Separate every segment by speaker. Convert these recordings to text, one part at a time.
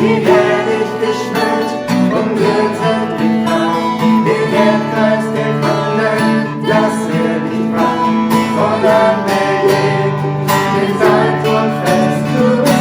Speaker 1: wie herrlich geschmückt, umgürtet mit Pracht, den Erdkreis der Krone, dass dich fragt, von an der Weg, den Sandturm fest, du bist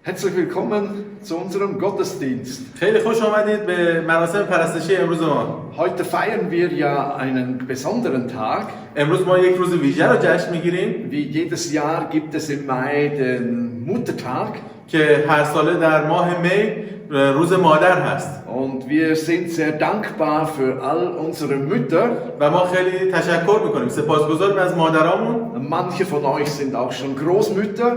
Speaker 2: Herzlich willkommen zu unserem Gottesdienst.
Speaker 3: خیلی خوش آمدید به مراسم پرستشی امروز ما.
Speaker 2: Heute feiern wir ja einen besonderen Tag.
Speaker 3: امروز ما یک روز ویژه رو جشن میگیریم
Speaker 2: Wie jedes Jahr gibt es im Mai den Muttertag.
Speaker 3: که هر ساله در ماه می روز مادر هست.
Speaker 2: Und wir sind sehr dankbar für all unsere Mütter.
Speaker 3: و ما خیلی تشکر میکنیم، سپاسگزاریم از مادرامون.
Speaker 2: Manche von euch sind auch schon Großmütter.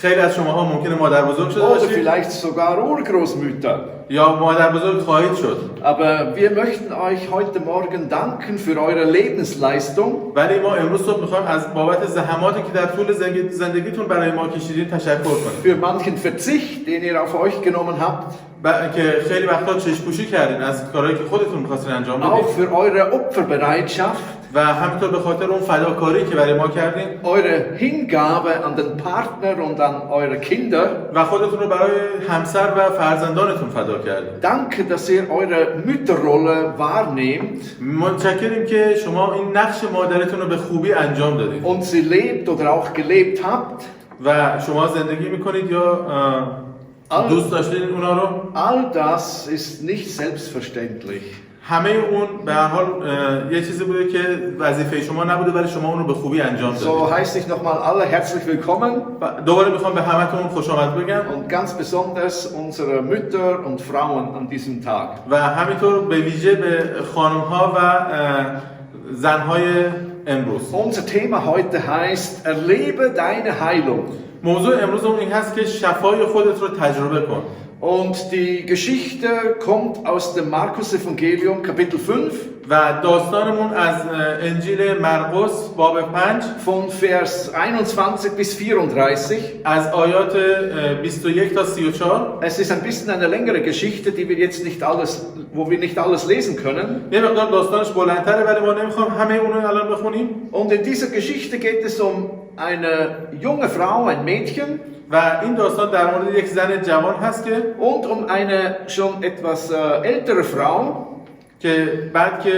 Speaker 3: خیلی از شماها ممکنه مادر بزرگ شده
Speaker 2: Oder
Speaker 3: باشید
Speaker 2: vielleicht sogar Urgroßmütter.
Speaker 3: یا مادر بزرگ خواهید شد.
Speaker 2: Aber wir möchten euch heute Morgen danken für eure Lebensleistung.
Speaker 3: ولی ما امروز صبح میخوایم از بابت زحماتی که در طول زندگیتون برای ما کشیدین تشکر کنیم.
Speaker 2: Für manchen Verzicht, den ihr auf euch genommen habt.
Speaker 3: که خیلی وقتا چشم‌پوشی کردین از کارهایی که خودتون می‌خواستین انجام بدید.
Speaker 2: Auch für eure Opferbereitschaft.
Speaker 3: و همینطور به خاطر اون فداکاری که برای ما کردین.
Speaker 2: Eure Hingabe an den Partner und an eure Kinder.
Speaker 3: و خودتون رو برای همسر و فرزندانتون فدا کردین.
Speaker 2: Danke, dass ihr eure Mütterrolle wahrnehmt.
Speaker 3: متشکریم که شما این نقش مادرتون رو به خوبی انجام دادید.
Speaker 2: Und sie lebt oder auch gelebt habt.
Speaker 3: و شما زندگی می‌کنید یا دوست داشتین اونا رو.
Speaker 2: All das ist nicht selbstverständlich.
Speaker 3: همه اون به هر حال یه چیزی بوده که وظیفه شما نبوده ولی شما اون رو به خوبی انجام دادید.
Speaker 2: So heiße ich nochmal alle herzlich willkommen.
Speaker 3: دوباره میخوام به همتون خوش آمد بگم.
Speaker 2: Und ganz besonders unsere Mütter und Frauen an diesem Tag.
Speaker 3: و همینطور به ویژه به خانم‌ها و زن‌های امروز.
Speaker 2: Unser Thema heute heißt Erlebe deine Heilung.
Speaker 3: موضوع امروزمون این هست که شفای خودت رو تجربه کن.
Speaker 2: Und die Geschichte kommt aus dem Markus-Evangelium, Kapitel 5.
Speaker 3: و داستانمون از انجیل مرقس باب 5
Speaker 2: von Vers 21 bis 34.
Speaker 3: از آیات 21 تا 34.
Speaker 2: Es ist ein bisschen eine längere Geschichte, die wir jetzt nicht alles, wo wir nicht alles lesen können.
Speaker 3: یه مقدار داستانش بلندتره ولی ما نمیخوام همه اون رو الان بخونیم.
Speaker 2: Und in dieser Geschichte geht es um eine junge Frau, ein Mädchen.
Speaker 3: و این داستان در مورد یک زن جوان هست که
Speaker 2: und um eine schon etwas ältere Frau,
Speaker 3: که بعد که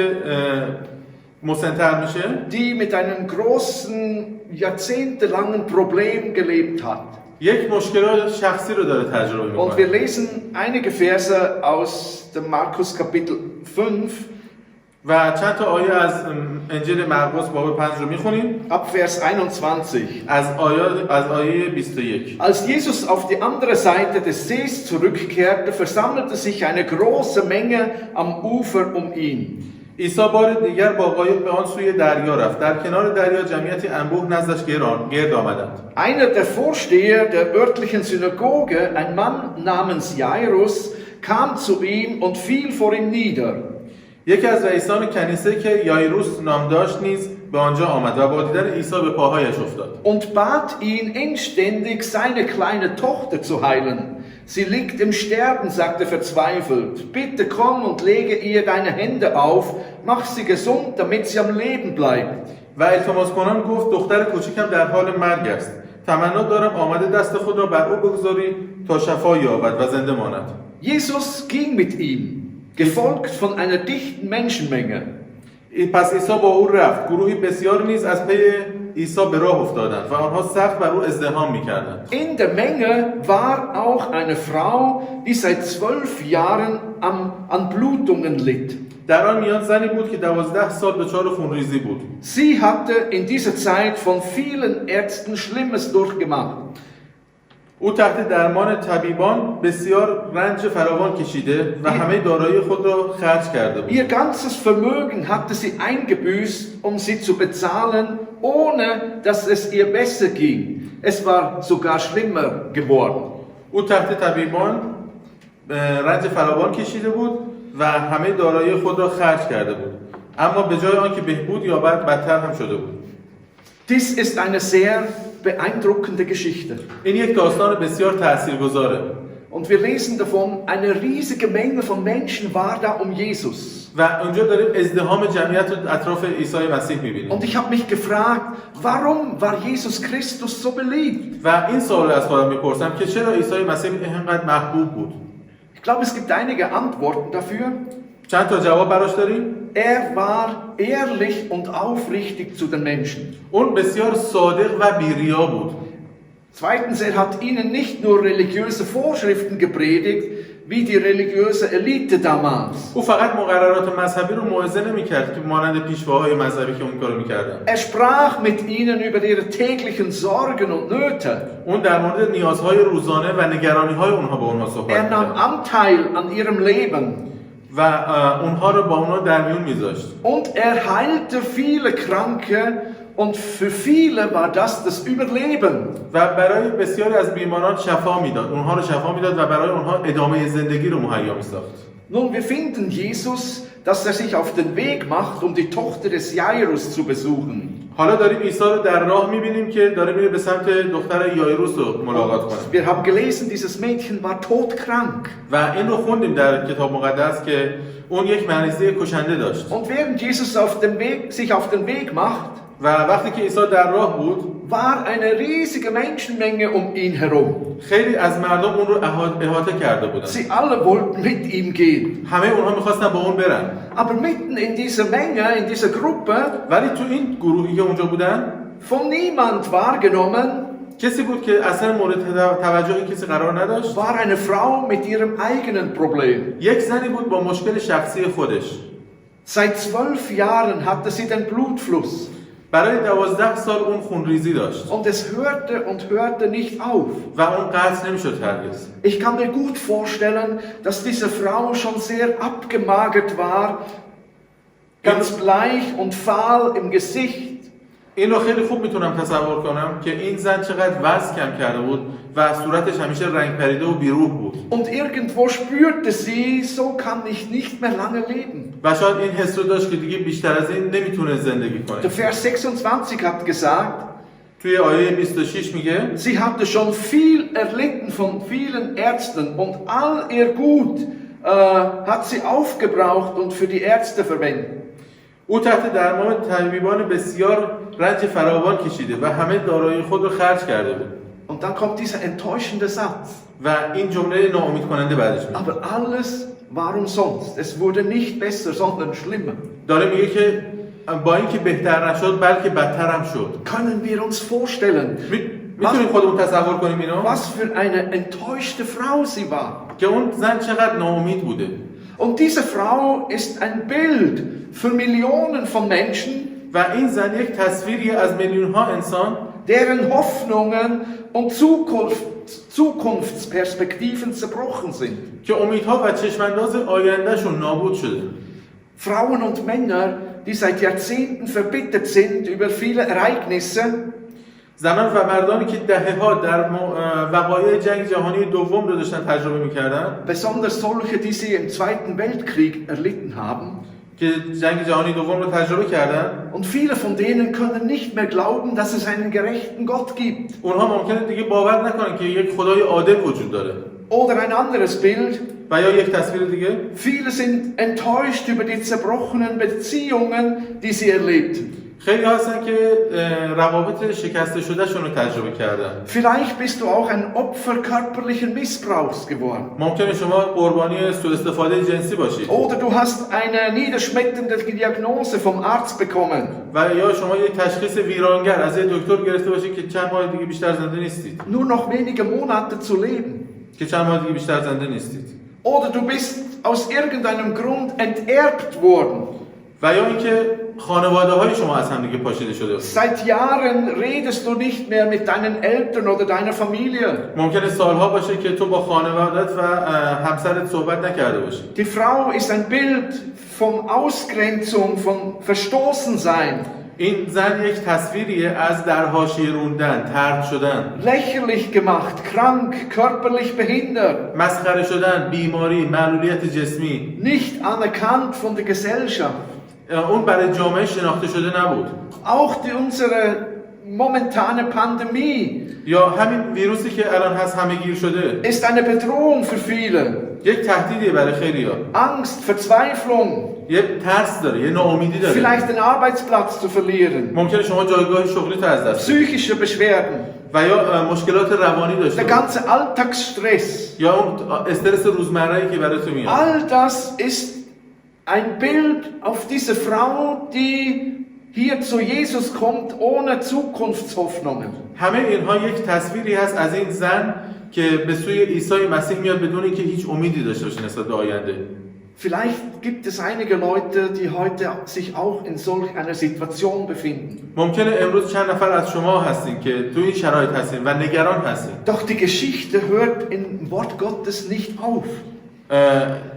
Speaker 3: مسن‌تر میشه,
Speaker 2: die mit einem großen, jahrzehntelangen Problem gelebt hat.
Speaker 3: یک مشکل شخصی رو داره تجربه
Speaker 2: Und wir
Speaker 3: میکنه
Speaker 2: lesen einige Verse aus dem Markus Kapitel 5,
Speaker 3: و چند تا آیه از انجیل مرقس باب 5 رو میخونیم
Speaker 2: ab Vers 21.
Speaker 3: از آیه 21.
Speaker 2: Als Jesus auf die andere Seite des Sees zurückkehrte, versammelte sich eine große Menge am Ufer um ihn.
Speaker 3: عیسی بار دیگر با قایق به آن سوی دریا رفت. در کنار دریا جمعیتی انبوه نزدش گرد آمدند.
Speaker 2: Einer der Vorsteher der örtlichen Synagoge, ein Mann namens Jairus, kam zu ihm und fiel vor ihm nieder.
Speaker 3: یکی از رئیسان کنیسه که یایروس نام داشت نیز به آنجا آمد و با دیدن عیسی به پاهایش افتاد.
Speaker 2: Und bat ihn inständig, seine kleine Tochter zu heilen. Sie liegt im Sterben, sagte verzweifelt. Bitte komm und lege ihr deine Hände auf, mach sie gesund, damit sie am Leben bleibt.
Speaker 3: و التماس کنان گفت دختر کوچکم در حال مرگ است. تمنا دارم آمده دست خود را بر او بگذاری تا شفا یابد و زنده ماند.
Speaker 2: Jesus ging mit ihm, gefolgt von einer dichten Menschenmenge.
Speaker 3: پس عیسی با او رفت. گروهی بسیار نیز از پی عیسی به راه افتادند و آنها سخت بر او ازدحام می‌کردند.
Speaker 2: In der Menge war auch eine Frau, die seit 12 Jahren an Blutungen litt.
Speaker 3: در آن میان زنی بود که 12 سال دچار خونریزی بود.
Speaker 2: Sie hatte in dieser Zeit von vielen Ärzten Schlimmes durchgemacht.
Speaker 3: او تحت درمان طبیبان بسیار رنج فراوان کشیده و همه دارایی خود را خرج کرده بود.
Speaker 2: Ihr ganzes Vermögen hatte sie eingebüßt, um sie zu bezahlen, ohne dass es ihr besser ging. Es war sogar schlimmer geworden.
Speaker 3: او تحت طبیبان رنج فراوان کشیده بود و همه دارایی خود را خرج کرده بود. اما به جای آنکه بهبود یابد بدتر هم شده بود.
Speaker 2: Dies ist eine sehr beeindruckende Geschichte.
Speaker 3: این یک داستان بسیار تاثیرگذاره.
Speaker 2: Und wir lesen davon, eine riesige Menge von Menschen war da um Jesus.
Speaker 3: و اونجا داریم ازدحام جمعیت رو اطراف عیسی مسیح می‌بینیم.
Speaker 2: Und ich habe mich gefragt, warum war Jesus Christus so beliebt?
Speaker 3: و این سوال از خودم میپرسم که چرا عیسی مسیح اینقدر محبوب بود؟
Speaker 2: Ich glaube, es gibt einige Antworten dafür.
Speaker 3: چند تا جواب براش داریم.
Speaker 2: Er war ehrlich und aufrichtig zu den Menschen.
Speaker 3: اون بسیار صادق و بی‌ریا بود.
Speaker 2: Zweitens, er hat ihnen nicht nur religiöse Vorschriften gepredigt, wie die religiöse Elite damals.
Speaker 3: او فقط مقررات مذهبی رو موعظه نمی‌کرد که مانند پیشواهای مذهبی که اون کارو می‌کردن.
Speaker 2: Er sprach mit ihnen über ihre täglichen Sorgen und Nöte.
Speaker 3: اون در مورد نیازهای روزانه و نگرانی‌های اونها با اونها صحبت
Speaker 2: Er nahm
Speaker 3: می‌کرد.
Speaker 2: Anteil an ihrem Leben.
Speaker 3: و اونها رو با اونها در میون میذاشت.
Speaker 2: Und er heilte viele Kranke und für viele war das Überleben.
Speaker 3: و برای بسیاری از بیماران شفا میداد. اونها رو شفا میداد و برای اونها ادامه زندگی رو مهیا می‌ساخت.
Speaker 2: Nun, wir finden Jesus, dass er sich auf den Weg macht, um die Tochter des Jairus zu besuchen.
Speaker 3: حالا داریم عیسی رو در راه می‌بینیم که داره میره به سمت دختر یایروس رو ملاقات کنه.
Speaker 2: Wir haben gelesen, dieses Mädchen war todkrank.
Speaker 3: و این رو خوندیم در کتاب مقدس که اون یک مریضی کشنده داشت.
Speaker 2: Und während Jesus sich auf den Weg macht,
Speaker 3: و وقتی که عیسی در راه بود
Speaker 2: war eine riesige Menschenmenge um ihn herum.
Speaker 3: خیلی از مردم اون رو احاطه کرده بودن.
Speaker 2: Sie alle wollten mit ihm gehen.
Speaker 3: همه اونها می‌خواستن با اون برن.
Speaker 2: Aber mitten in dieser Menge, in dieser Gruppe,
Speaker 3: ولی تو این گروهی که اونجا بودن
Speaker 2: von niemand wahrgenommen,
Speaker 3: کسی بود که اصلا مورد توجه کسی قرار نداشت.
Speaker 2: war eine Frau mit ihrem eigenen Problem.
Speaker 3: یک زنی بود با مشکل شخصی خودش.
Speaker 2: Seit 12 Jahren hatte sie den Blutfluss.
Speaker 3: برای 12 سال اون خونریزی داشت.
Speaker 2: Und es hörte nicht auf.
Speaker 3: و اون قطع نمیشد هرگز.
Speaker 2: Ich kann mir gut vorstellen, dass diese Frau schon sehr abgemagert war, ganz bleich und fahl im Gesicht.
Speaker 3: این رو خیلی خوب میتونم تصور کنم که این زن چقدر وزن کم کرده بود و صورتش همیشه رنگ پریده و بیروح بود.
Speaker 2: Und irgendwo spürte sie, so kann ich nicht mehr lange leben.
Speaker 3: و شاید این حس رو داشت که دیگه بیشتر از این نمیتونه زندگی کنه.
Speaker 2: Der Vers 26 hat gesagt,
Speaker 3: توی آیه 26 میگه
Speaker 2: sie hatte schon viel erlitten von vielen Ärzten und all ihr Gut hat sie aufgebraucht und für die Ärzte verwendet.
Speaker 3: او تحت درمان طبیبان بسیار رنج فراوان کشیده و همه دارایی خود رو خرج کرده بود.
Speaker 2: Und dann kommt dieser enttäuschende Satz.
Speaker 3: و این جمله ناامید کننده بعدش میاد.
Speaker 2: Aber alles war umsonst. Es wurde nicht besser, sondern schlimmer.
Speaker 3: داره میگه که با اینکه بهتر نشد بلکه بدتر هم شد.
Speaker 2: Können wir uns vorstellen,
Speaker 3: میتونیم خودمون تصور کنیم اینو؟
Speaker 2: Was für eine enttäuschte Frau sie war.
Speaker 3: که اون زن چقدر ناامید بوده.
Speaker 2: Und diese Frau ist ein Bild für Millionen von Menschen,
Speaker 3: و این زن یک تصویری از میلیون ها انسان
Speaker 2: deren Hoffnungen und Zukunftsperspektiven zerbrochen sind.
Speaker 3: که امیدها و چشمانداز آیندهشون نابود شده.
Speaker 2: Frauen und Männer, die seit Jahrzehnten verbittert sind über viele Ereignisse,
Speaker 3: زنان و مردانی که دهه‌ها در وقایع جنگ جهانی دوم رو داشتن تجربه می‌کردن،
Speaker 2: besonders solche, die sie im Zweiten Weltkrieg erlitten haben.
Speaker 3: که جنگ جهانی دوم رو تجربه کردن.
Speaker 2: Und viele von denen können nicht mehr glauben, dass es einen gerechten Gott gibt.
Speaker 3: اونها ممکنه دیگه باور نکنن که یک خدای عادل وجود داره.
Speaker 2: Oder ein anderes Bild.
Speaker 3: و یا یک تصویر دیگه.
Speaker 2: Viele sind enttäuscht über die zerbrochenen Beziehungen, die sie erlebten.
Speaker 3: خیلی هستن که روابط شکسته شدهشون رو تجربه کردن.
Speaker 2: Vielleicht bist du auch ein Opfer körperlichen Missbrauchs geworden.
Speaker 3: ممکنه شما قربانی سوء استفاده جنسی باشید.
Speaker 2: Oder du hast eine niederschmetternde Diagnose vom Arzt bekommen.
Speaker 3: و یا شما یک تشخیص ویرانگر از یک دکتر گرفته باشید که چند ماه دیگه بیشتر زنده نیستید.
Speaker 2: Nur noch wenige Monate zu leben.
Speaker 3: که چند ماه دیگه بیشتر زنده نیستید.
Speaker 2: Oder du bist aus irgendeinem Grund enterbt worden.
Speaker 3: و یا اینکه خانواده های شما از هم دیگه پاشیده شده.
Speaker 2: Seit Jahren redest du nicht mehr mit deinen Eltern oder deiner Familie.
Speaker 3: ممکنه سالها باشه که تو با خانوادت و همسرت صحبت نکرده باشی.
Speaker 2: Die Frau ist ein Bild von Ausgrenzung, von Verstoßensein.
Speaker 3: این زن یک تصویریه از در حاشیه روندن، طرد شدن.
Speaker 2: Lächerlich gemacht, krank, körperlich behindert.
Speaker 3: مسخره شدن، بیماری، معلولیت جسمی.
Speaker 2: Nicht anerkannt von der Gesellschaft.
Speaker 3: اون برای جامعه شناخته شده نبود.
Speaker 2: Auch unsere momentane Pandemie
Speaker 3: یا همین ویروسی که الان هست همه‌گیر شده.
Speaker 2: ist eine Bedrohung für viele.
Speaker 3: یک تهدیدیه برای خیلی‌ها.
Speaker 2: Angst, Verzweiflung.
Speaker 3: یه ترس داره، یه ناامیدی داره.
Speaker 2: Vielleicht den Arbeitsplatz zu verlieren.
Speaker 3: ممکنه شما جایگاه شغلیت از دست بدید.
Speaker 2: Psychische Beschwerden.
Speaker 3: و یا مشکلات روانی داشته
Speaker 2: Der
Speaker 3: باشید.
Speaker 2: ganze Alltagsstress.
Speaker 3: یا اون استرس روزمره‌ای که براتون میاد.
Speaker 2: All das ist ein Bild auf diese Frau, die hier zu Jesus kommt, ohne Zukunftshoffnungen.
Speaker 3: همه اینها یک تصویری هست از این زن که به سوی عیسی مسیح میاد بدون اینکه هیچ امیدی داشته باشه نسبت به آینده.
Speaker 2: Vielleicht gibt es einige Leute, die heute sich auch in solch einer Situation befinden.
Speaker 3: ممکنه امروز چند نفر از شما هستین که تو این شرایط هستین و نگران هستین.
Speaker 2: Doch die Geschichte hört im Wort Gottes nicht auf.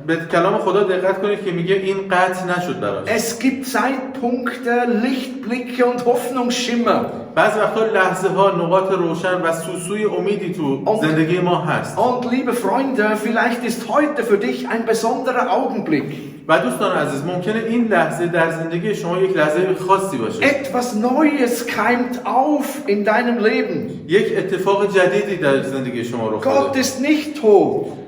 Speaker 3: به کلام خدا دقت کنید که میگه این قطع نشد براش.
Speaker 2: Es gibt Zeitpunkte, Lichtblicke und Hoffnungsschimmer.
Speaker 3: بعضی وقتا لحظه ها نقاط روشن و سوسوی امیدی تو زندگی ما هست.
Speaker 2: Und liebe Freunde, vielleicht ist heute für dich ein besonderer Augenblick.
Speaker 3: و دوستان عزیز ممکنه این لحظه در زندگی شما یک لحظه خاصی باشه.
Speaker 2: Etwas Neues keimt auf in deinem Leben.
Speaker 3: یک اتفاق جدیدی در زندگی شما رخ
Speaker 2: Gott
Speaker 3: داده.
Speaker 2: ist nicht tot.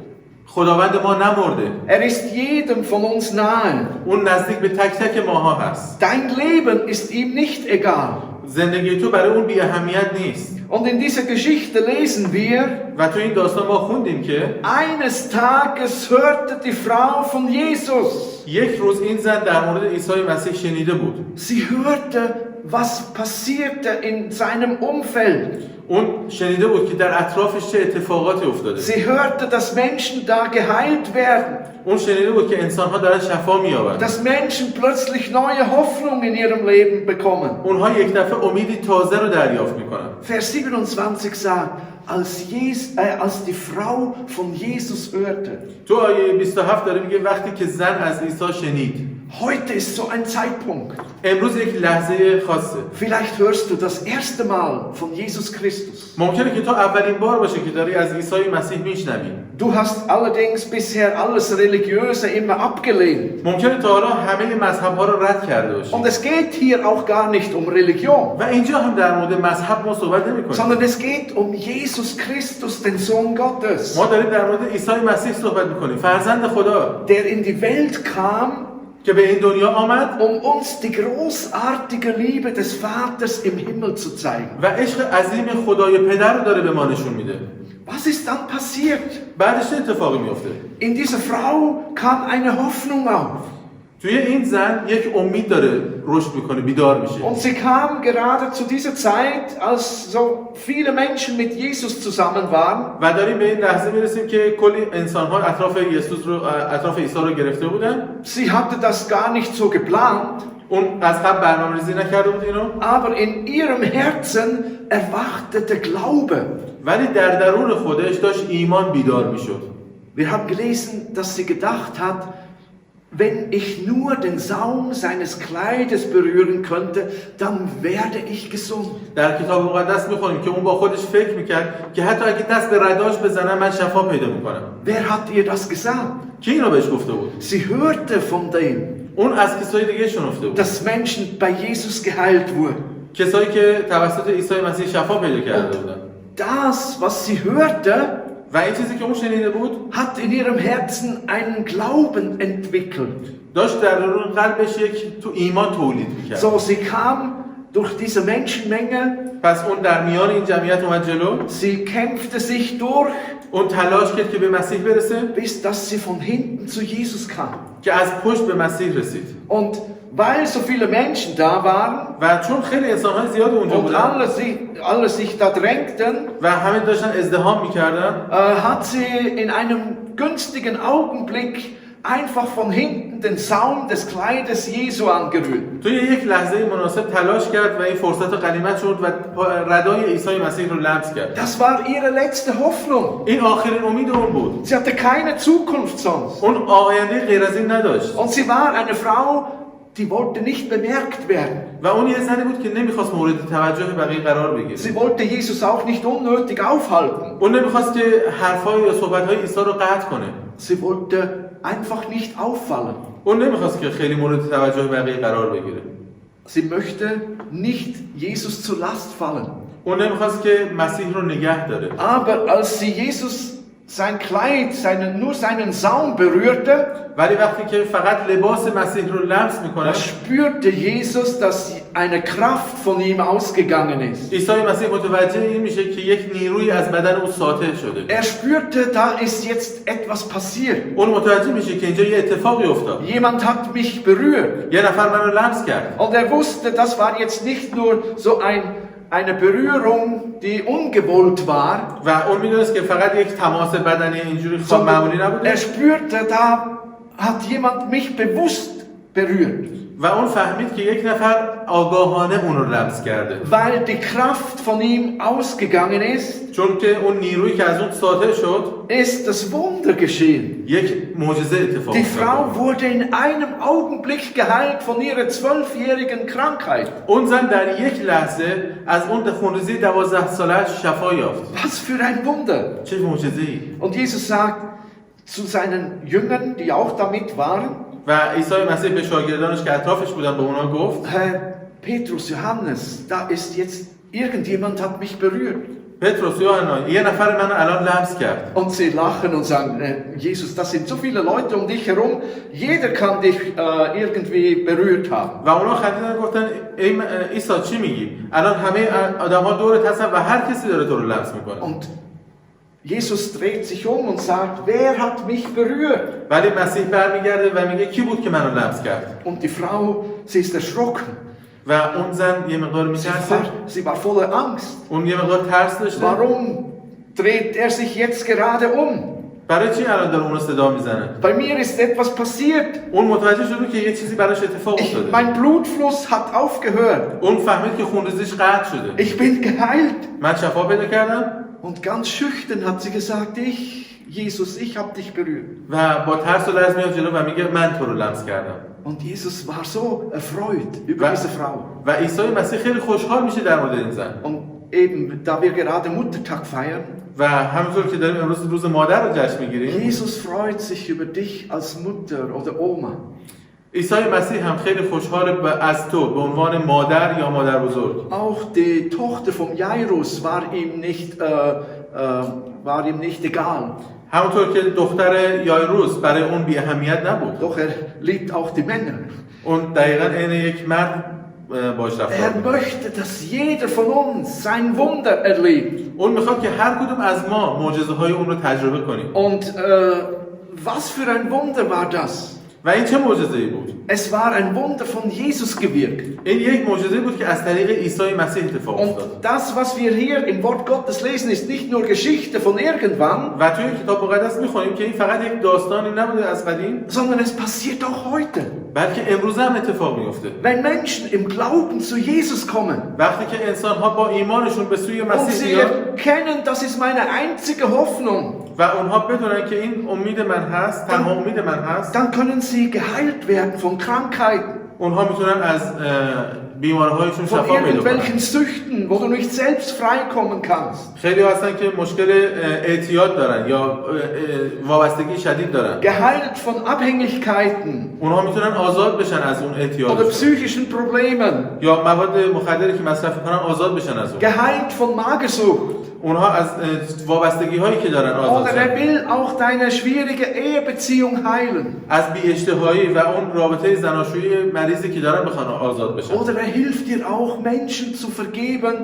Speaker 3: خداوند ما نمرده.
Speaker 2: Er ist jedem von uns nahe.
Speaker 3: اون نزدیک به تک تک ماها هست.
Speaker 2: Dein Leben ist ihm nicht egal.
Speaker 3: زندگی تو برای اون بی اهمیت نیست.
Speaker 2: Und in dieser Geschichte lesen wir,
Speaker 3: و تو این داستان ما خوندیم که
Speaker 2: eines Tages hörte die Frau von Jesus.
Speaker 3: یک روز این زن در مورد عیسی مسیح شنیده بود.
Speaker 2: Sie hörte, was passierte in seinem Umfeld.
Speaker 3: اون شنیده بود که در اطرافش چه اتفاقاتی افتاده.
Speaker 2: Sie hörte, dass Menschen da geheilt werden.
Speaker 3: اون شنیده بود که انسان‌ها دارن شفا می‌یابند.
Speaker 2: Dass Menschen plötzlich neue Hoffnung in ihrem Leben bekommen.
Speaker 3: اونها یک دفعه امیدی تازه رو دریافت می‌کنن.
Speaker 2: Vers 27 sagt, als die Frau von Jesus hörte.
Speaker 3: تو آیه 27 داره میگه وقتی که زن از عیسی شنید.
Speaker 2: Heute ist so ein Zeitpunkt.
Speaker 3: امروز یک لحظه خاصه.
Speaker 2: Vielleicht hörst du das erste Mal von Jesus Christus.
Speaker 3: ممکنه که تو اولین بار باشه که داری از عیسی مسیح میشنوی.
Speaker 2: Du hast allerdings bisher alles Religiöse immer abgelehnt.
Speaker 3: ممکنه تا حالا همه مذهب‌ها رو رد کرده باشی.
Speaker 2: Und es geht hier auch gar nicht um Religion.
Speaker 3: و اینجا هم در مورد مذهب ما صحبت نمی‌کنیم.
Speaker 2: Sondern es geht um Jesus Christus, den Sohn Gottes.
Speaker 3: ما داریم در مورد عیسی مسیح صحبت می‌کنیم. فرزند خدا
Speaker 2: Der in die Welt kam,
Speaker 3: که به این دنیا آمد
Speaker 2: uns die großartige Liebe des Vaters im Himmel zu zeigen.
Speaker 3: و عشق عظیم خدای پدر رو داره به ما نشون میده.
Speaker 2: Was ist dann passiert?
Speaker 3: بعدش چه اتفاقی میفته؟
Speaker 2: In dieser Frau kam eine Hoffnung auf.
Speaker 3: توی این زن یک امید داره رشد میکنه، بیدار میشه.
Speaker 2: Und sie kam gerade zu dieser Zeit, als so viele Menschen mit Jesus zusammen waren.
Speaker 3: و داریم به این لحظه میرسیم که کلی انسان‌ها اطراف عیسی رو گرفته بودن.
Speaker 2: Sie hatte das gar nicht so geplant.
Speaker 3: اون از قبل برنامه‌ریزی نکرده بود اینو.
Speaker 2: Aber in ihrem Herzen erwachte der Glaube.
Speaker 3: ولی در درون خودش داشت ایمان بیدار میشد.
Speaker 2: Wir haben gelesen, dass sie gedacht hat, wenn ich nur den Saum seines Kleides berühren könnte, dann werde ich gesund.
Speaker 3: در کتاب مقدس میخونیم که اون با خودش فکر میکرد که حتی اگه دست به رداش بزنم من شفا پیدا میکنم.
Speaker 2: Wer hat ihr das gesagt?
Speaker 3: کی اینو بهش گفته بود؟
Speaker 2: Sie hörte von dem,
Speaker 3: اون از کسای دیگه شنفته بود.
Speaker 2: dass Menschen bei Jesus geheilt wurden.
Speaker 3: کسایی که توسط عیسی مسیح شفا پیدا کرده بودن.
Speaker 2: Das, was sie hörte,
Speaker 3: و این چیزی که اون شنیده بود
Speaker 2: hat in ihrem Herzen einen Glauben entwickelt.
Speaker 3: داشت در درون قلبش یک تو ایمان تولید میکرد.
Speaker 2: So, sie kam durch diese Menschenmenge.
Speaker 3: پس اون در میان این جمعیت اومد جلو.
Speaker 2: Sie kämpfte sich durch,
Speaker 3: اون تلاش کرد که به مسیح برسه.
Speaker 2: bis dass sie von hinten zu Jesus kam.
Speaker 3: که از پشت به مسیح رسید.
Speaker 2: Und weil so viele Menschen da waren
Speaker 3: و چون خیلی انسان‌های زیاد اونجا
Speaker 2: und
Speaker 3: بودن
Speaker 2: alle sich da drängten,
Speaker 3: و همه داشتن ازدحام میکردن،
Speaker 2: hat sie in einem günstigen Augenblick einfach von hinten den Saum des Kleides Jesu angerührt.
Speaker 3: توی یک لحظه مناسب تلاش کرد و این فرصت غنیمت شد و ردای عیسی مسیح رو لمس کرد.
Speaker 2: Das war ihre letzte Hoffnung.
Speaker 3: این آخرین امید اون بود.
Speaker 2: Sie hatte keine Zukunft sonst.
Speaker 3: اون آینده غیر از این نداشت.
Speaker 2: Und sie war eine Frau, die wollte nicht bemerkt werden.
Speaker 3: و اون یه زنی بود که نمیخواست مورد توجه بقیه قرار بگیره.
Speaker 2: Sie wollte Jesus auch nicht unnötig aufhalten.
Speaker 3: اون نمیخواست که حرفای یا صحبت‌های عیسی رو قطع کنه.
Speaker 2: Sie wollte einfach nicht auffallen.
Speaker 3: اون نمیخواست که خیلی مورد توجه بقیه قرار بگیره.
Speaker 2: Sie möchte nicht Jesus zur Last fallen.
Speaker 3: اون نمیخواست که مسیح رو نگه داره.
Speaker 2: Aber als sie Jesus sein Kleid, nur seinen Saum berührte,
Speaker 3: ولی وقتی که فقط لباس مسیح رو لمس میکنه،
Speaker 2: da spürte Jesus, dass eine Kraft von ihm ausgegangen ist.
Speaker 3: عیسی مسیح متوجه این میشه که یک نیروی از بدن او ساطع شده.
Speaker 2: Er spürte, da ist jetzt etwas passiert.
Speaker 3: اون متوجه میشه که اینجا یه اتفاقی افتاد.
Speaker 2: Jemand hat mich berührt.
Speaker 3: یه نفر منو لمس کرد.
Speaker 2: Und er wusste, das war jetzt nicht nur so eine Berührung, die ungewollt war.
Speaker 3: و اون میدونست که فقط یک تماس بدنی اینجوری معمولی نبوده.
Speaker 2: Er spürte, da hat jemand mich bewusst berührt.
Speaker 3: و اون فهمید که یک نفر آگاهانه اون رو لمس کرده.
Speaker 2: Weil die Kraft von ihm ausgegangen ist,
Speaker 3: چون که اون نیرویی که از اون ساطع شد،
Speaker 2: ist das Wunder geschehen.
Speaker 3: یک معجزه اتفاق
Speaker 2: Die
Speaker 3: افتاد.
Speaker 2: Frau wurde in einem Augenblick geheilt von ihrer 12-jährigen Krankheit.
Speaker 3: اون زن در یک لحظه از اون خونریزی 12 سالش شفا یافت.
Speaker 2: Was für ein Wunder.
Speaker 3: چه معجزه‌ای.
Speaker 2: Und Jesus sagt zu seinen Jüngern, die auch damit waren,
Speaker 3: و عیسی مسیح به شاگردانش که اطرافش بودن به اونا گفت:
Speaker 2: Petrus, Johannes, da ist jetzt irgendjemand hat mich berührt.
Speaker 3: پتروس، یوحنا، یه نفر منو الان لمس کرد.
Speaker 2: Und sie lachen und sagen, Jesus, das sind so viele Leute um dich herum, jeder kann dich irgendwie berührt haben.
Speaker 3: و اونا خندیدن گفتن عیسی چی میگی؟ الان همه آدم‌ها دورت هستن و هر کسی داره تو رو لمس میکنه.
Speaker 2: Und Jesus dreht sich um und sagt, wer hat mich berührt?
Speaker 3: ولی مسیح برمیگرده و میگه کی بود که منو لمس کرد؟
Speaker 2: Und die Frau, sie ist erschrocken.
Speaker 3: و اون زن یه مقدار میترسه.
Speaker 2: Sie war voller Angst.
Speaker 3: اون یه مقدار ترس داشته.
Speaker 2: Warum dreht er sich jetzt gerade um?
Speaker 3: برای چی الان داره اون رو صدا میزنه؟
Speaker 2: Bei mir ist etwas passiert.
Speaker 3: اون متوجه شده که یه چیزی براش اتفاق افتاده.
Speaker 2: Mein Blutfluss hat aufgehört.
Speaker 3: اون فهمید که خونریزیش قطع شده.
Speaker 2: Ich bin geheilt.
Speaker 3: من شفا پیدا کردم.
Speaker 2: Und ganz schüchtern hat sie gesagt, Jesus, ich habe dich berührt.
Speaker 3: و با ترس و لرز میاد جلو و میگه من تو رو لمس کردم.
Speaker 2: Und Jesus war so erfreut über diese Frau.
Speaker 3: و عیسی مسیح خیلی خوشحال میشه در مورد این زن.
Speaker 2: Und eben, da wir gerade Muttertag feiern,
Speaker 3: و همونطور که داریم امروز روز مادر رو جشن میگیریم،
Speaker 2: Jesus freut sich über dich als Mutter oder Oma.
Speaker 3: عیسی مسیح هم خیلی خوشحال از تو به عنوان مادر یا مادر بزرگ.
Speaker 2: Auch die Tochter von Jairus war ihm nicht egal.
Speaker 3: همونطور که دختر یایروس برای اون بی اهمیت نبود.
Speaker 2: Doch er liebt auch die Männer.
Speaker 3: اون دقیقاً عین یک مرد باش رفتار
Speaker 2: Er möchte, dass jeder von uns sein Wunder erlebt.
Speaker 3: اون میخواد که هر کدوم از ما معجزه‌های اون رو تجربه کنیم.
Speaker 2: Und was für ein Wunder war das?
Speaker 3: و این چه معجزه‌ای بود؟
Speaker 2: Es war ein Wunder von Jesus gewirkt.
Speaker 3: این یک معجزه بود که از طریق عیسی مسیح اتفاق افتاد.
Speaker 2: Und das, was wir hier im Wort Gottes lesen, ist nicht nur Geschichte von irgendwann,
Speaker 3: و توی کتاب مقدس می‌خونیم که این فقط یک داستانی نبوده از قدیم،
Speaker 2: sondern es passiert auch heute.
Speaker 3: بلکه امروز هم اتفاق میفته.
Speaker 2: Wenn Menschen im Glauben zu Jesus kommen
Speaker 3: وقتی که انسان‌ها با ایمانشون به سوی
Speaker 2: und
Speaker 3: مسیح
Speaker 2: sie
Speaker 3: بیان
Speaker 2: erkennen, das ist meine einzige Hoffnung,
Speaker 3: و اونها بدونن که این امید من هست، تنها امید من هست،
Speaker 2: dann können sie geheilt werden von Krankheiten,
Speaker 3: اونها میتونن از بیماری‌هایشون
Speaker 2: von
Speaker 3: شفا پیدا کنن.
Speaker 2: irgendwelchen Süchten, wo du nicht selbst freikommen kannst.
Speaker 3: خیلی هستن که مشکل اعتیاد دارن یا وابستگی شدید دارن.
Speaker 2: Geheilt von Abhängigkeiten
Speaker 3: اونها میتونن آزاد بشن از اون
Speaker 2: oder
Speaker 3: اعتیاد
Speaker 2: psychischen Problemen.
Speaker 3: یا مواد مخدری که مصرف میکنن آزاد بشن از اون.
Speaker 2: Geheilt von Magersucht.
Speaker 3: اونها از وابستگی هایی که دارن آزاد
Speaker 2: Oder
Speaker 3: شن.
Speaker 2: er will auch deine schwierige Ehebeziehung heilen.
Speaker 3: از بی اشتهایی و اون رابطه زناشویی مریضی که دارن بخوان آزاد بشن.
Speaker 2: Oder er hilft dir auch, Menschen zu vergeben,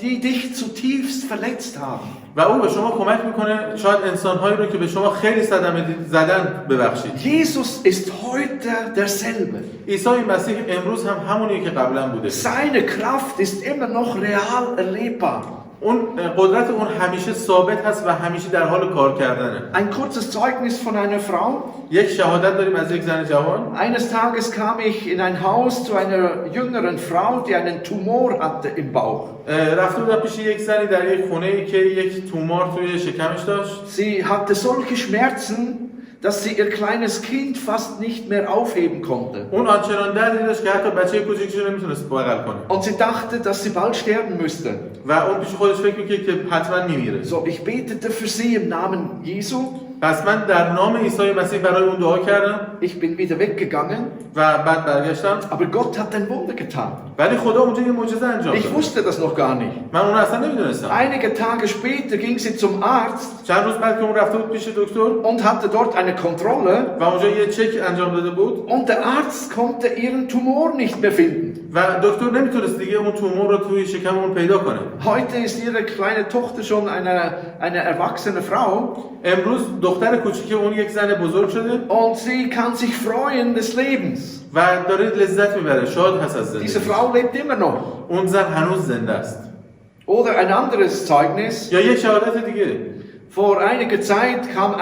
Speaker 2: die dich zutiefst verletzt haben.
Speaker 3: و او به شما کمک میکنه شاید انسان‌هایی رو که به شما خیلی صدمه زدن ببخشید.
Speaker 2: Jesus ist heute derselbe.
Speaker 3: عیسی مسیح امروز هم همونیه که قبلا بوده.
Speaker 2: Seine Kraft ist immer noch real erlebbar.
Speaker 3: اون قدرت اون همیشه ثابت هست و همیشه در حال کار کردنه.
Speaker 2: Ein kurzes Zeugnis von einer Frau.
Speaker 3: یک شهادت داریم از یک زن جوان.
Speaker 2: Eines Tages kam ich in ein Haus zu einer jüngeren Frau, die einen Tumor hatte im Bauch.
Speaker 3: رفته بودم پیش یک زنی در یک خونه‌ای که یک تومار توی شکمش داشت.
Speaker 2: Sie hatte solche Schmerzen, dass sie ihr kleines Kind fast nicht mehr aufheben konnte.
Speaker 3: اون آنچنان دردی داشت که حتی بچه کوچیکش رو نمیتونست بغل کنه.
Speaker 2: Und sie dachte, dass sie bald sterben müsste.
Speaker 3: و اون پیش خودش فکر می‌کرد که حتما میمیره.
Speaker 2: So, ich betete für sie im Namen Jesu.
Speaker 3: پس من در نام عیسی مسیح برای اون دعا کردم.
Speaker 2: Ich bin wieder weggegangen.
Speaker 3: و بعد برگشتم.
Speaker 2: Aber Gott hat ein Wunder getan.
Speaker 3: ولی خدا اونجا یه معجزه انجام
Speaker 2: Ich
Speaker 3: داد.
Speaker 2: wusste das noch gar nicht.
Speaker 3: من اون اصلا نمیدونستم.
Speaker 2: Einige Tage später ging sie zum Arzt
Speaker 3: چند روز بعد که اون رفته بود پیش دکتر
Speaker 2: und hatte dort eine Kontrolle.
Speaker 3: و اونجا یه چک انجام داده بود.
Speaker 2: Und der Arzt konnte ihren Tumor nicht mehr finden.
Speaker 3: و دکتر نمیتونست دیگه اون تومور رو توی شکم اون پیدا کنه.
Speaker 2: Heute ist ihre kleine Tochter schon eine erwachsene Frau.
Speaker 3: امروز دختر کوچیک اون یک زن بزرگ شده
Speaker 2: Und sie kann sich freuen des Lebens.
Speaker 3: و داره لذت میبره، شاد هست از زندگی.
Speaker 2: Diese Frau lebt immer noch.
Speaker 3: اون زن هنوز زنده است.
Speaker 2: Oder ein anderes Zeugnis.
Speaker 3: یا یک شهادت دیگه.
Speaker 2: Vor einiger Zeit kam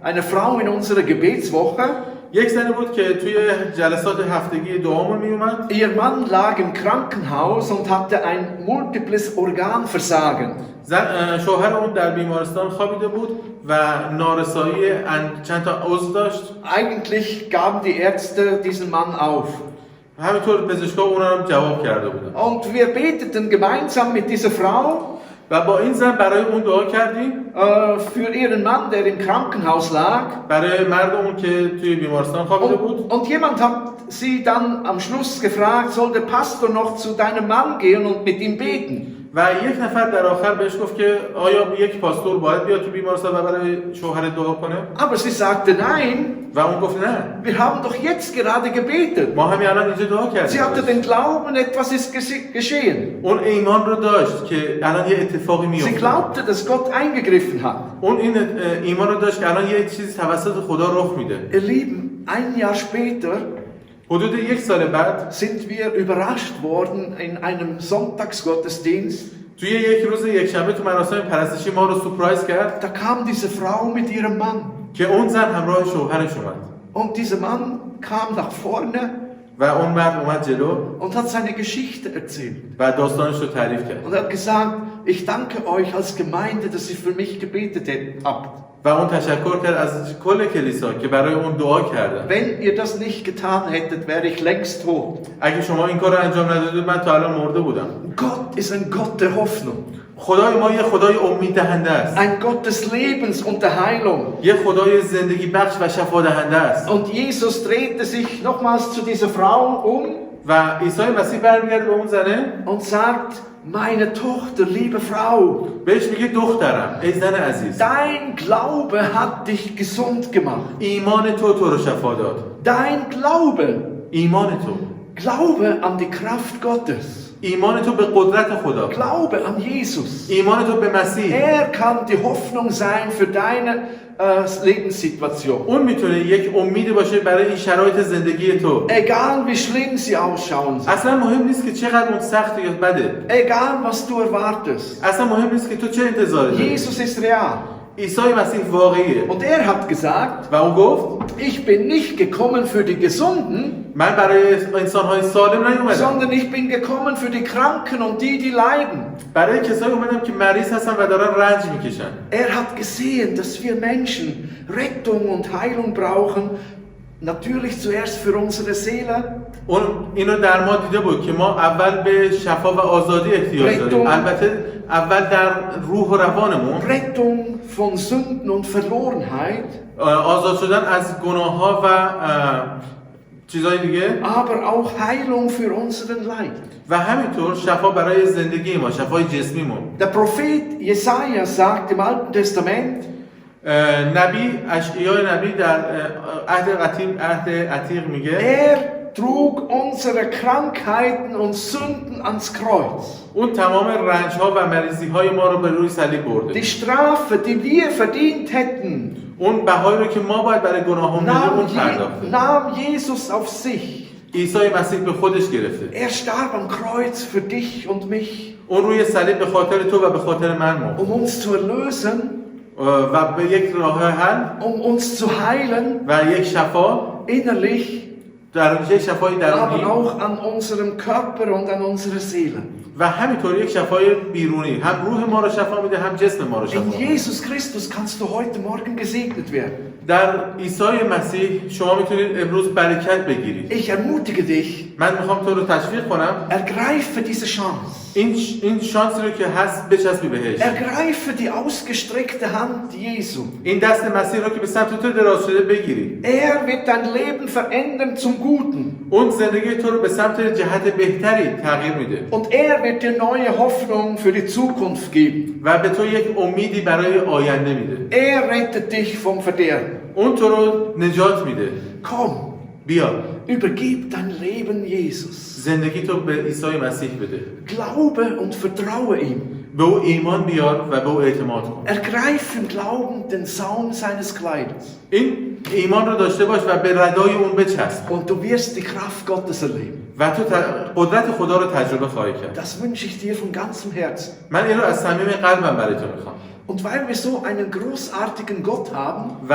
Speaker 2: eine Frau in unsere Gebetswoche.
Speaker 3: یک زنی بود که توی جلسات هفتگی دعامون میومد.
Speaker 2: Ihr Mann lag im Krankenhaus und hatte ein multiples Organversagen.
Speaker 3: شوهر اون در بیمارستان خوابیده بود و نارسایی چند تا عضو داشت.
Speaker 2: Eigentlich gaben die Ärzte diesen Mann auf.
Speaker 3: همینطور پزشکا اون هم جواب کرده بودن.
Speaker 2: Und wir beteten gemeinsam mit dieser Frau
Speaker 3: و با این زن برای اون دعا کردیم.
Speaker 2: für ihren Mann, der im Krankenhaus lag.
Speaker 3: برای مرد اون که توی بیمارستان خوابیده بود.
Speaker 2: Und jemand hat sie dann am Schluss gefragt, soll der Pastor noch zu deinem Mann gehen und mit ihm beten?
Speaker 3: و یک نفر در آخر بهش گفت که آیا یک پاستور باید بیاد تو بیمارستان و برای شوهر دعا کنه؟
Speaker 2: Aber sie sagte nein.
Speaker 3: و اون گفت نه.
Speaker 2: Wir haben doch jetzt gerade gebetet.
Speaker 3: ما همین الان اینجا دعا کردیم.
Speaker 2: Sie hatte den Glauben, etwas ist geschehen.
Speaker 3: اون ایمان رو داشت که الان یه اتفاقی
Speaker 2: Sie
Speaker 3: میفته.
Speaker 2: glaubte, dass Gott eingegriffen hat.
Speaker 3: اون این ایمان رو داشت که الان یه چیزی توسط خدا رخ میده.
Speaker 2: Ihr Lieben, ein Jahr später
Speaker 3: حدود یک سال بعد
Speaker 2: sind wir überrascht worden in einem Sonntagsgottesdienst.
Speaker 3: توی یک روز یک شنبه تو مراسم پرستشی ما رو سورپرایز کرد.
Speaker 2: Da kam diese Frau mit ihrem Mann.
Speaker 3: که اون زن همراه شوهرش اومد.
Speaker 2: Und dieser Mann kam nach vorne
Speaker 3: و اون مرد اومد جلو
Speaker 2: und hat seine Geschichte erzählt.
Speaker 3: و داستانش رو تعریف کرد.
Speaker 2: Und er hat gesagt, ich danke euch als Gemeinde, dass ihr für mich gebetet habt.
Speaker 3: و اون تشکر کرد از کل کلیسا که برای اون دعا کردن.
Speaker 2: Wenn ihr das nicht getan hättet, wäre ich längst tot.
Speaker 3: اگه شما این کار رو انجام ندادید من تا الان مرده بودم.
Speaker 2: Gott ist ein Gott der Hoffnung.
Speaker 3: خدای ما یه خدای امید دهنده است.
Speaker 2: Ein Gott des Lebens und der Heilung.
Speaker 3: یه خدای زندگی بخش و شفا دهنده است.
Speaker 2: Und Jesus drehte sich nochmals zu dieser Frau um
Speaker 3: و عیسی مسیح برمیگرده به اون زنه
Speaker 2: und sagt, meine Tochter, liebe Frau,
Speaker 3: بهش میگه دخترم، ای زن عزیز،
Speaker 2: dein Glaube hat dich gesund gemacht.
Speaker 3: ایمان تو رو شفا داد.
Speaker 2: Dein Glaube,
Speaker 3: ایمان تو.
Speaker 2: Glaube an die Kraft Gottes.
Speaker 3: ایمان تو به قدرت خدا،
Speaker 2: Glaube an Jesus.
Speaker 3: ایمان تو به مسیح.
Speaker 2: Kann die Hoffnung sein für deine Lebenssituation.
Speaker 3: اون میتونه یک امیدی باشه برای این شرایط زندگی تو.
Speaker 2: Egal wie schlimm sie ausschauen.
Speaker 3: اصلا مهم نیست که چقدر اون سخته یا بده.
Speaker 2: Egal was du erwartest.
Speaker 3: اصلا مهم نیست که تو چه انتظاری داری.
Speaker 2: Jesus ist real.
Speaker 3: عیسی مسیح واقعیه.
Speaker 2: Und hat gesagt,
Speaker 3: و اون گفت
Speaker 2: ich bin nicht gekommen für die Gesunden,
Speaker 3: من برای انسان‌های سالم نیومدم،
Speaker 2: sondern ich bin gekommen für die Kranken und die leiden.
Speaker 3: برای کسایی اومدم که مریض هستن و دارن رنج میکشن.
Speaker 2: Hat gesehen, dass wir Menschen Rettung und Heilung brauchen, natürlich zuerst für unsere Seele.
Speaker 3: اون اینو در ما دیده بود که ما اول به شفا و آزادی احتیاج داریم. البته اول در روح و روانمون.
Speaker 2: Rettung von Sünden und Verlorenheit.
Speaker 3: آزاد شدن از گناه‌ها و چیزای دیگه.
Speaker 2: Aber auch Heilung für unseren Leib.
Speaker 3: و همینطور شفا برای زندگی ما، شفای جسمیمون.
Speaker 2: Der Prophet Jesaja sagt im Alten Testament,
Speaker 3: نبی اشعیا نبی در عهد عتیق میگه
Speaker 2: trug unsere Krankheiten und Sünden ans Kreuz.
Speaker 3: اون تمام رنج‌ها و مریضی‌های ما رو به روی صلیب برده.
Speaker 2: Die Strafe, die wir verdient hätten,
Speaker 3: اون بهایی رو که ما باید برای گناهامون بدیم اون پرداخت.
Speaker 2: nahm Jesus auf sich.
Speaker 3: عیسی مسیح به خودش گرفته.
Speaker 2: Starb am Kreuz für dich und mich.
Speaker 3: اون روی صلیب به خاطر تو و به خاطر من مرد.
Speaker 2: Uns zu erlösen.
Speaker 3: و به یک راه حل.
Speaker 2: Uns zu heilen.
Speaker 3: و یک شفا.
Speaker 2: Innerlich.
Speaker 3: در یک شفای درونی.
Speaker 2: Aber auch an unserem Körper und an unserer Seele.
Speaker 3: و همینطور یک شفای بیرونی، هم روح ما رو شفا میده هم جسم ما رو شفا میده.
Speaker 2: In Jesus Christus kannst du heute Morgen gesegnet werden.
Speaker 3: در عیسی مسیح شما میتونید امروز برکت بگیرید.
Speaker 2: Ich ermutige dich.
Speaker 3: من میخوام تو رو تشویق کنم.
Speaker 2: Ergreife diese Chance.
Speaker 3: این شانسی رو که هست بچسبی بهش.
Speaker 2: Ergreife die ausgestreckte Hand Jesu.
Speaker 3: این دست مسیح رو که به سمت تو دراز شده بگیری.
Speaker 2: Wird dein Leben verändern zum Guten.
Speaker 3: اون زندگی تو رو به سمت جهت بهتری تغییر میده.
Speaker 2: Und wird dir neue Hoffnung für die Zukunft geben.
Speaker 3: و به تو یک امیدی برای آینده میده.
Speaker 2: Rettet dich vom Verderben.
Speaker 3: اون تو رو نجات میده.
Speaker 2: Komm.
Speaker 3: بیا.
Speaker 2: Übergib dein Leben Jesus.
Speaker 3: زندگی تو به عیسی مسیح بده.
Speaker 2: Glaube und vertraue ihm.
Speaker 3: به او ایمان بیار و به او اعتماد کن.
Speaker 2: Ergreif im Glauben den Saum seines Kleides.
Speaker 3: این ایمان رو داشته باش و به ردای اون بچسب.
Speaker 2: Und du wirst die Kraft Gottes erleben.
Speaker 3: و تو قدرت خدا رو تجربه خواهی کرد.
Speaker 2: Das wünsche ich dir von ganzem Herzen.
Speaker 3: من این رو از صمیم قلبم برای تو میخوام.
Speaker 2: Und weil wir so einen großartigen Gott haben,
Speaker 3: و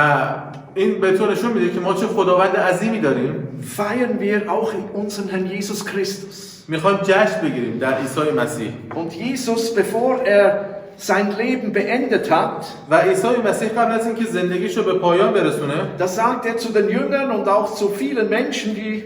Speaker 3: این به تو نشون میده که ما چه خداوند عظیمی داریم.
Speaker 2: feiern wir auch in unseren Herrn Jesus Christus.
Speaker 3: میخوایم جشن بگیریم در عیسی مسیح.
Speaker 2: Und Jesus, bevor sein Leben beendet hat,
Speaker 3: و عیسی مسیح قبل از اینکه زندگیشو به پایان برسونه،
Speaker 2: da sagt zu den Jüngern und auch zu vielen Menschen, die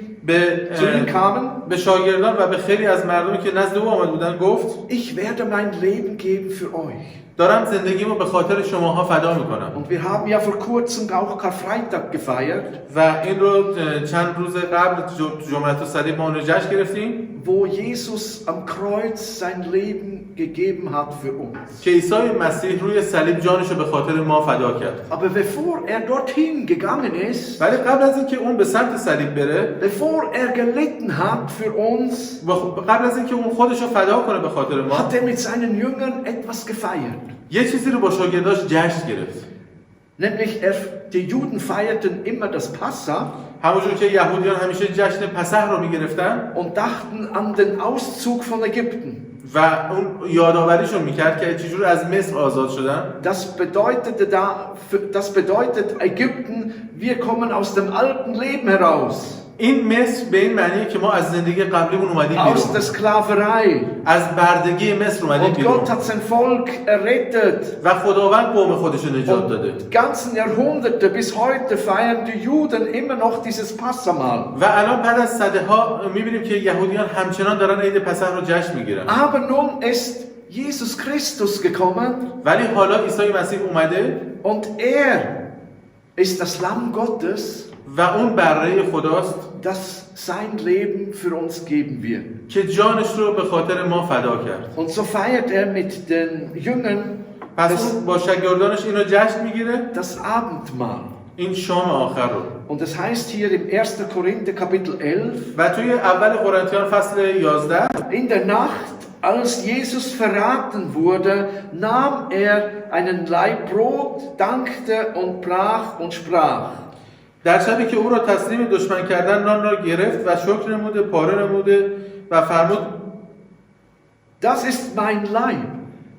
Speaker 2: zu ihm kamen,
Speaker 3: به شاگردان و به خیلی از مردمی که نزد او آمده بودن گفت:
Speaker 2: Ich werde mein Leben geben für euch.
Speaker 3: دارم زندگیمو به خاطر شماها فدا میکنم.
Speaker 2: Und wir haben ja vor kurzem auch Karfreitag gefeiert.
Speaker 3: و این رو چند روز قبل جمعه صلیب ما اون رو جشن گرفتیم.
Speaker 2: Wo Jesus am Kreuz sein Leben gegeben hat für uns.
Speaker 3: که عیسی مسیح روی صلیب جانشو به خاطر ما فدا کرد.
Speaker 2: Aber bevor dorthin gegangen ist,
Speaker 3: ولی قبل از اینکه اون به سمت صلیب بره،
Speaker 2: bevor gelitten hat für uns,
Speaker 3: قبل از اینکه اون خودشو فدا کنه به خاطر ما،
Speaker 2: hat mit seinen Jüngern etwas gefeiert.
Speaker 3: یه چیزی رو با شاگرداش جشن گرفت.
Speaker 2: Nämlich die Juden feierten immer das Passa.
Speaker 3: همونجور که یهودیان همیشه جشن پسح رو میگرفتن
Speaker 2: und dachten an den Auszug von Ägypten.
Speaker 3: و اون یادآوریشون میکرد که چجور از مصر آزاد شدن.
Speaker 2: Das bedeutet Ägypten, wir kommen aus dem alten Leben heraus.
Speaker 3: این مصر به این معنیه که ما از زندگی قبلیمون اومدیم بیرون.
Speaker 2: Aus der Sklaverei.
Speaker 3: از بردگی مصر اومدیم بیرون.
Speaker 2: Und Gott hat sein Volk errettet.
Speaker 3: و خداوند قوم خودش رو نجات داده.
Speaker 2: Ganzen Jahrhunderte bis heute feiern die Juden immer noch dieses Passamal.
Speaker 3: و الان بعد از صدها میبینیم که یهودیان همچنان دارن عید پسح رو جشن میگیرن.
Speaker 2: Aber nun ist Jesus Christus gekommen.
Speaker 3: ولی حالا عیسی مسیح اومده.
Speaker 2: Und ist das Lamm Gottes.
Speaker 3: و اون بره خداست
Speaker 2: das sein Leben für uns geben wird.
Speaker 3: که جانش رو به خاطر ما فدا کرد.
Speaker 2: Und so feiert mit den Jüngern
Speaker 3: پس با شاگردانش اینو جشن میگیره.
Speaker 2: das Abendmahl.
Speaker 3: این شام آخر رو.
Speaker 2: Und es heißt hier im 1. Korinther Kapitel 11,
Speaker 3: و توی اول قرنتیان فصل 11
Speaker 2: in der Nacht, als Jesus verraten wurde, nahm er einen Laib Brot, dankte und brach und sprach.
Speaker 3: در شبی که او را تسلیم دشمن کردن نان را گرفت و شکر نموده، پاره نموده و فرمود
Speaker 2: Das ist mein Leib,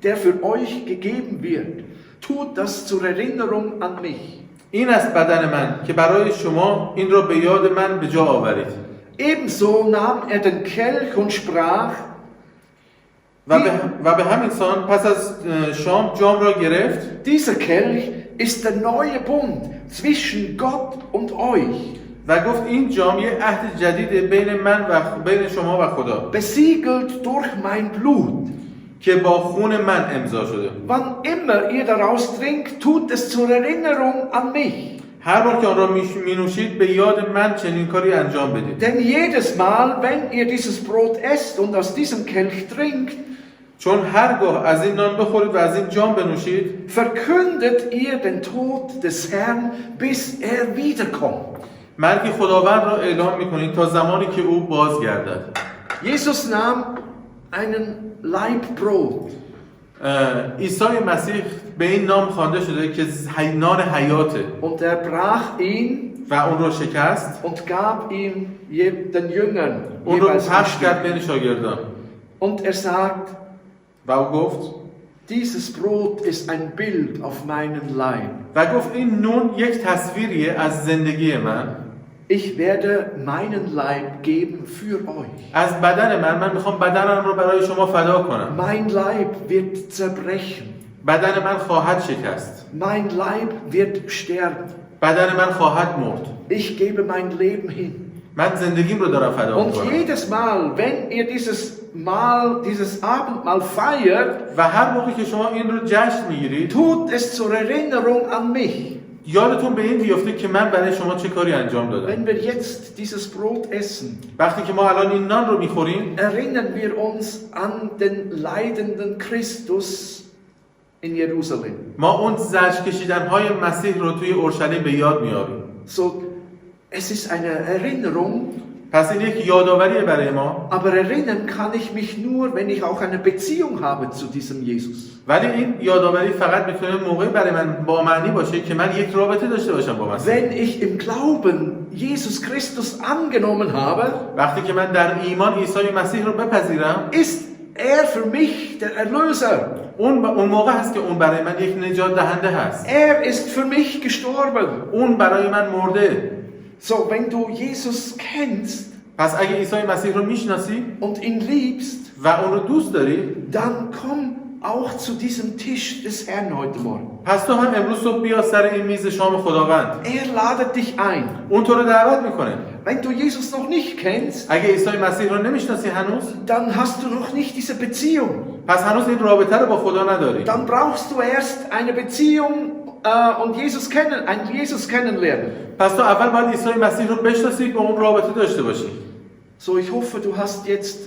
Speaker 2: der für euch gegeben wird. Tut das zur Erinnerung an mich.
Speaker 3: این است بدن من که برای شما، این را به یاد من به جا آورید.
Speaker 2: Ebenso nahm er den Kelch und sprach,
Speaker 3: و به همین سان پس از شام جام را گرفت.
Speaker 2: dieser Kelch ist der neue Bund zwischen Gott und euch.
Speaker 3: و گفت این جام یه عهد جدید بین من و بین شما و خدا.
Speaker 2: Besiegelt durch mein Blut.
Speaker 3: که با خون من امضا شده.
Speaker 2: Wann immer ihr daraus trinkt, tut es zur Erinnerung an mich.
Speaker 3: هر بار که آن را می‌نوشید به یاد من چنین کاری انجام بدید.
Speaker 2: Denn jedes Mal, wenn ihr dieses Brot esst und aus diesem Kelch trinkt,
Speaker 3: چون هرگاه از این نان بخورید و از این جام بنوشید،
Speaker 2: verkündet ihr den Tod des Herrn, bis er wiederkommt.
Speaker 3: مرگ خداوند را اعلام می‌کنید تا زمانی که او بازگردد.
Speaker 2: Jesus nahm einen Laib Brot.
Speaker 3: عیسی مسیح به این نام خوانده شده که نان حیاته.
Speaker 2: Und er brach ihn
Speaker 3: و اون رو شکست.
Speaker 2: und gab ihm den Jüngern.
Speaker 3: اون رو پخش کرد بین شاگردان.
Speaker 2: Und er sagt,
Speaker 3: و او گفت
Speaker 2: dieses Brot ist ein Bild auf meinen Leib.
Speaker 3: و گفت این نون یک تصویریه از زندگی من.
Speaker 2: Ich werde meinen Leib geben für euch.
Speaker 3: از بدن من میخوام بدنم رو برای شما فدا کنم.
Speaker 2: Mein Leib wird zerbrechen.
Speaker 3: بدن من خواهد شکست.
Speaker 2: Mein Leib wird sterben.
Speaker 3: بدن من خواهد مرد.
Speaker 2: Ich gebe mein Leben hin.
Speaker 3: من زندگیم رو دارم فدا
Speaker 2: Und
Speaker 3: میکنم.
Speaker 2: jedes Mal, wenn ihr dieses Abendmahl feiert,
Speaker 3: و هر موقع که شما این رو جشن میگیرید،
Speaker 2: tut es zur Erinnerung an mich.
Speaker 3: یادتون به این بیفته که من برای شما چه کاری انجام دادم.
Speaker 2: Wenn wir jetzt dieses Brot essen,
Speaker 3: وقتی که ما الان این نان رو میخوریم،
Speaker 2: erinnern wir uns an den leidenden Christus in Jerusalem.
Speaker 3: ما اون زجر کشیدن‌های مسیح رو توی اورشلیم به یاد میاریم.
Speaker 2: So, es ist eine Erinnerung.
Speaker 3: پس این یک یادآوریه برای ما.
Speaker 2: Aber erinnern kann ich mich nur, wenn ich auch eine Beziehung habe zu diesem Jesus.
Speaker 3: ولی این یادآوری فقط میتونه موقعی برای من با معنی باشه که من یک رابطه داشته باشم با مسیح.
Speaker 2: Wenn ich im Glauben Jesus Christus angenommen habe,
Speaker 3: وقتی که من در ایمان عیسی مسیح رو بپذیرم،
Speaker 2: ist er für mich der Erlöser.
Speaker 3: اون موقع هست که اون برای من یک نجات دهنده هست.
Speaker 2: Er ist für mich gestorben.
Speaker 3: اون برای من مرده.
Speaker 2: So, wenn du Jesus kennst,
Speaker 3: پس اگه عیسی مسیح رو میشناسی
Speaker 2: und ihn liebst,
Speaker 3: و اون رو دوست داری،
Speaker 2: dann komm auch zu diesem Tisch des Herrn heute Morgen.
Speaker 3: پس تو هم امروز صبح بیا سر این میز شام خداوند.
Speaker 2: Er ladet dich ein.
Speaker 3: اون تو رو دعوت میکنه.
Speaker 2: Wenn du Jesus noch nicht kennst,
Speaker 3: اگه عیسی مسیح رو نمیشناسی هنوز،
Speaker 2: dann hast du noch nicht diese Beziehung.
Speaker 3: پس هنوز این رابطه رو با خدا نداری.
Speaker 2: Dann brauchst du erst eine Beziehung und Jesus kennenlernen.
Speaker 3: پس تو اول باید عیسی مسیح رو بشناسی با اون رابطه داشته باشی.
Speaker 2: So, ich hoffe, du hast jetzt